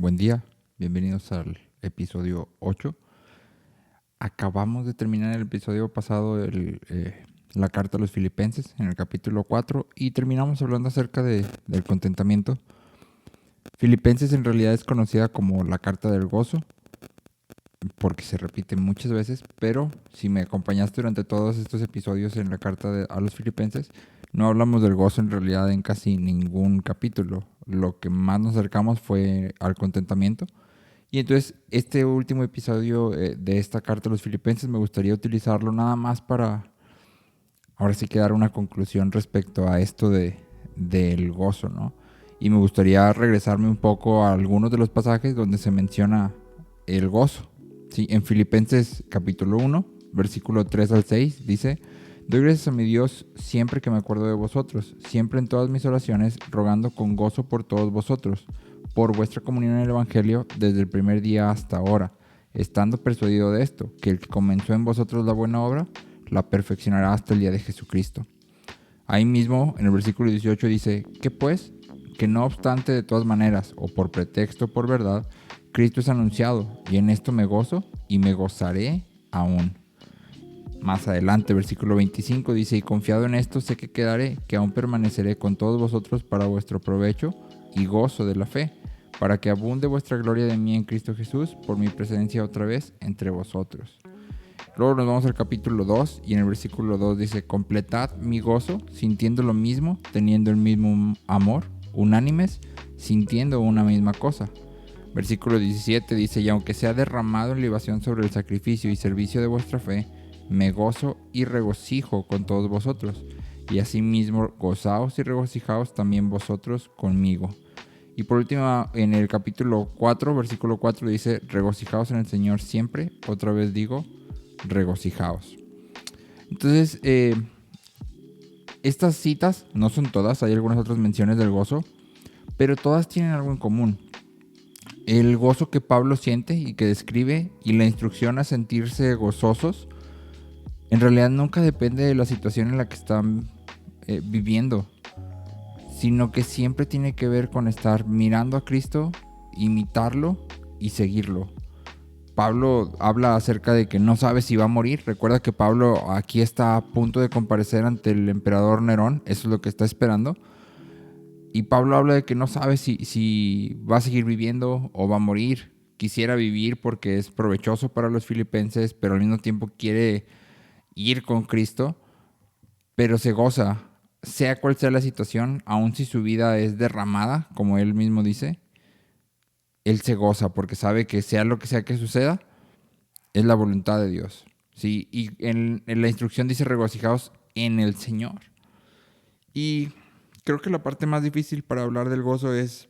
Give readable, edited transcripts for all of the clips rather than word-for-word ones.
Buen día, bienvenidos al episodio 8. Acabamos de terminar el episodio pasado, la carta a los Filipenses, en el capítulo 4, y terminamos hablando acerca del contentamiento. Filipenses en realidad es conocida como la carta del gozo, porque se repite muchas veces, pero si me acompañaste durante todos estos episodios en la carta a los Filipenses, no hablamos del gozo en realidad en casi ningún capítulo. Lo que más nos acercamos fue al contentamiento. Y entonces este último episodio de esta carta a los Filipenses me gustaría utilizarlo nada más para, ahora sí que dar una conclusión respecto a esto del gozo, ¿no? Y me gustaría regresarme un poco a algunos de los pasajes donde se menciona el gozo. Sí, en Filipenses capítulo 1, versículo 3 al 6, dice: doy gracias a mi Dios siempre que me acuerdo de vosotros, siempre en todas mis oraciones, rogando con gozo por todos vosotros, por vuestra comunión en el Evangelio desde el primer día hasta ahora, estando persuadido de esto, que el que comenzó en vosotros la buena obra, la perfeccionará hasta el día de Jesucristo. Ahí mismo, en el versículo 18 dice: ¿qué pues? Que no obstante, de todas maneras, o por pretexto o por verdad, Cristo es anunciado, y en esto me gozo y me gozaré aún. Más adelante, versículo 25 dice: y confiado en esto sé que quedaré, que aún permaneceré con todos vosotros para vuestro provecho y gozo de la fe, para que abunde vuestra gloria de mí en Cristo Jesús por mi presencia otra vez entre vosotros. Luego nos vamos al capítulo 2 y en el versículo 2 dice: completad mi gozo sintiendo lo mismo, teniendo el mismo amor, unánimes, sintiendo una misma cosa. Versículo 17 dice: y aunque sea derramado en libación sobre el sacrificio y servicio de vuestra fe, me gozo y regocijo con todos vosotros, y asimismo gozaos y regocijaos también vosotros conmigo. Y por último, en el capítulo 4, versículo 4 dice: regocijaos en el Señor siempre, otra vez digo, regocijaos. Entonces, estas citas no son todas, hay algunas otras menciones del gozo, pero todas tienen algo en común. El gozo que Pablo siente y que describe, y la instrucción a sentirse gozosos, en realidad nunca depende de la situación en la que están viviendo, sino que siempre tiene que ver con estar mirando a Cristo, imitarlo y seguirlo. Pablo habla acerca de que no sabe si va a morir. Recuerda que Pablo aquí está a punto de comparecer ante el emperador Nerón, eso es lo que está esperando. Y Pablo habla de que no sabe si va a seguir viviendo o va a morir. Quisiera vivir porque es provechoso para los filipenses, pero al mismo tiempo quiere ir con Cristo, pero se goza, sea cual sea la situación, aun si su vida es derramada, como él mismo dice, él se goza porque sabe que sea lo que sea que suceda, es la voluntad de Dios. Sí, y en la instrucción dice: regocijaos en el Señor. Y creo que la parte más difícil para hablar del gozo es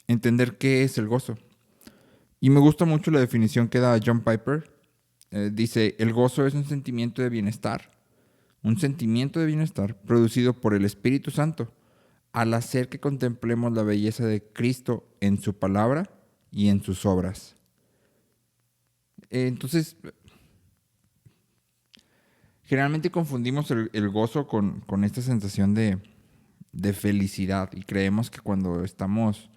entender qué es el gozo. Y me gusta mucho la definición que da John Piper. Dice: el gozo es un sentimiento de bienestar producido por el Espíritu Santo al hacer que contemplemos la belleza de Cristo en su palabra y en sus obras. Entonces, generalmente confundimos el gozo con esta sensación de felicidad, y creemos que cuando estamos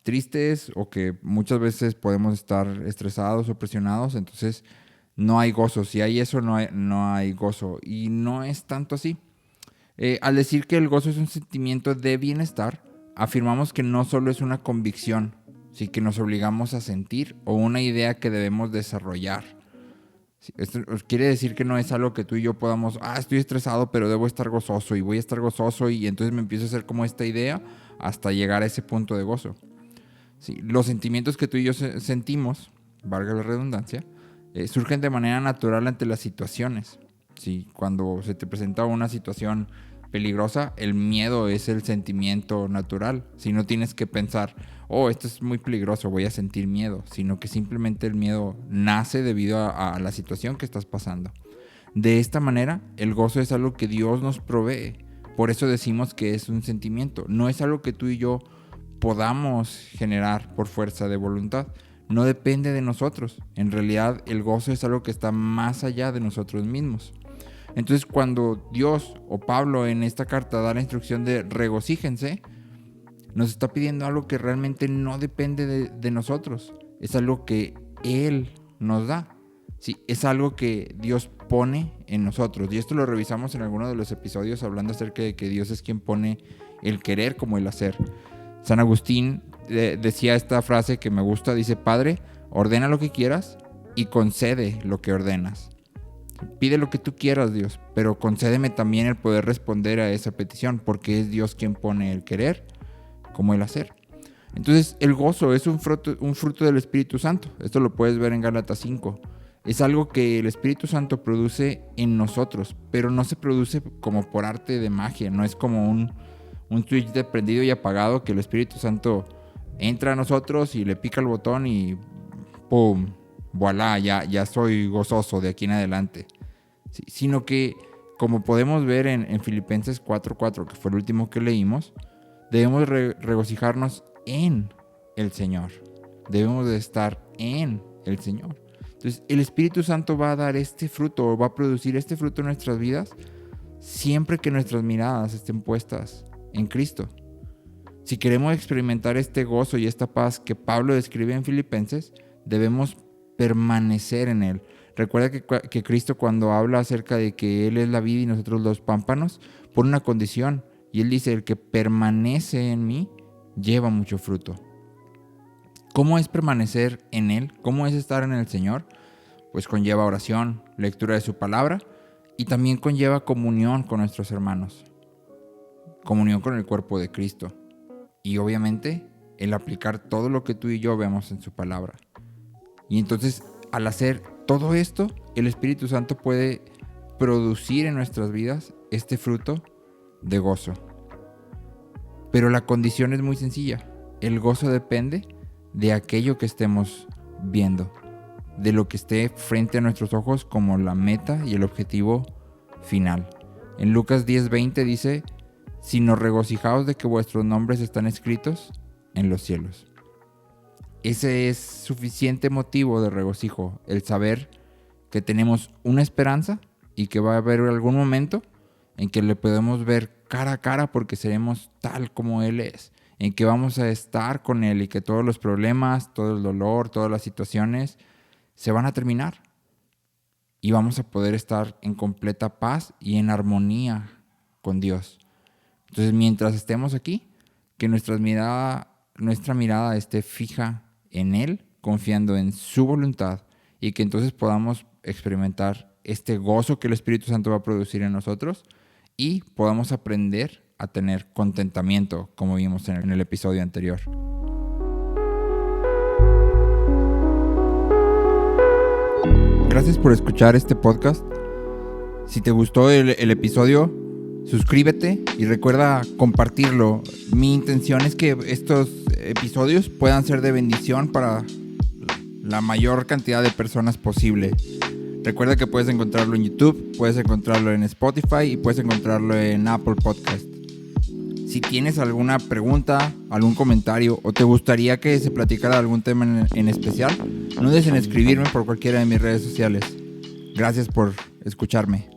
tristes o que muchas veces podemos estar estresados o presionados, entonces no hay gozo. Si hay eso, no hay gozo. Y no es tanto así. Al decir que el gozo es un sentimiento de bienestar, afirmamos que no solo es una convicción, sí, que nos obligamos a sentir o una idea que debemos desarrollar. Sí, esto quiere decir que no es algo que tú y yo podamos: estoy estresado, pero debo estar gozoso y voy a estar gozoso, y entonces me empiezo a hacer como esta idea hasta llegar a ese punto de gozo. Sí, los sentimientos que tú y yo sentimos, valga la redundancia, surgen de manera natural ante las situaciones. Sí, cuando se te presenta una situación peligrosa, el miedo es el sentimiento natural. Si no tienes que pensar: esto es muy peligroso, voy a sentir miedo, sino que simplemente el miedo nace debido a la situación que estás pasando. De esta manera, el gozo es algo que Dios nos provee. Por eso decimos que es un sentimiento. No es algo que tú y yo podamos generar por fuerza de voluntad. No depende de nosotros. En realidad, el gozo es algo que está más allá de nosotros mismos. Entonces, cuando Dios o Pablo en esta carta da la instrucción de regocíjense, Nos está pidiendo algo que realmente no depende de nosotros. Es algo que Él nos da. Sí, es algo que Dios pone en nosotros. Y esto lo revisamos en alguno de los episodios hablando acerca de que Dios es quien pone el querer como el hacer. San Agustín decía esta frase que me gusta. Dice: Padre, ordena lo que quieras y concede lo que ordenas. Pide lo que tú quieras, Dios, pero concédeme también el poder responder a esa petición, porque es Dios quien pone el querer como el hacer. Entonces, el gozo es un fruto del Espíritu Santo. Esto lo puedes ver en Gálatas 5. Es algo que el Espíritu Santo produce en nosotros, pero no se produce como por arte de magia. No es como un switch de prendido y apagado que el Espíritu Santo entra a nosotros y le pica el botón y ¡pum! Voilà, ya soy gozoso de aquí en adelante. Sí, sino que, como podemos ver en Filipenses 4:4, que fue el último que leímos, debemos regocijarnos en el Señor. Debemos de estar en el Señor. Entonces, el Espíritu Santo va a dar este fruto, va a producir este fruto en nuestras vidas siempre que nuestras miradas estén puestas en Cristo. Si queremos experimentar este gozo y esta paz que Pablo describe en Filipenses, debemos permanecer en Él. Recuerda que Cristo, cuando habla acerca de que Él es la vid y nosotros los pámpanos, pone una condición. Y Él dice: el que permanece en mí lleva mucho fruto. ¿Cómo es permanecer en Él? ¿Cómo es estar en el Señor? Pues conlleva oración, lectura de su palabra y también conlleva comunión con nuestros hermanos. Comunión con el cuerpo de Cristo. Y obviamente el aplicar todo lo que tú y yo vemos en su palabra. Y entonces, al hacer todo esto, el Espíritu Santo puede producir en nuestras vidas este fruto de gozo. Pero la condición es muy sencilla. El gozo depende de aquello que estemos viendo, de lo que esté frente a nuestros ojos como la meta y el objetivo final. En Lucas 10:20 dice: sino regocijaos de que vuestros nombres están escritos en los cielos. Ese es suficiente motivo de regocijo, el saber que tenemos una esperanza y que va a haber algún momento en que le podemos ver cara a cara porque seremos tal como Él es, en que vamos a estar con Él y que todos los problemas, todo el dolor, todas las situaciones se van a terminar y vamos a poder estar en completa paz y en armonía con Dios. Entonces, mientras estemos aquí, que nuestra mirada esté fija en Él, confiando en su voluntad, y que entonces podamos experimentar este gozo que el Espíritu Santo va a producir en nosotros y podamos aprender a tener contentamiento, como vimos en el episodio anterior. Gracias por escuchar este podcast. Si te gustó el episodio, suscríbete y recuerda compartirlo. Mi intención es que estos episodios puedan ser de bendición para la mayor cantidad de personas posible. Recuerda que puedes encontrarlo en YouTube, puedes encontrarlo en Spotify y puedes encontrarlo en Apple Podcast. Si tienes alguna pregunta, algún comentario o te gustaría que se platicara algún tema en especial, no dudes en escribirme por cualquiera de mis redes sociales. Gracias por escucharme.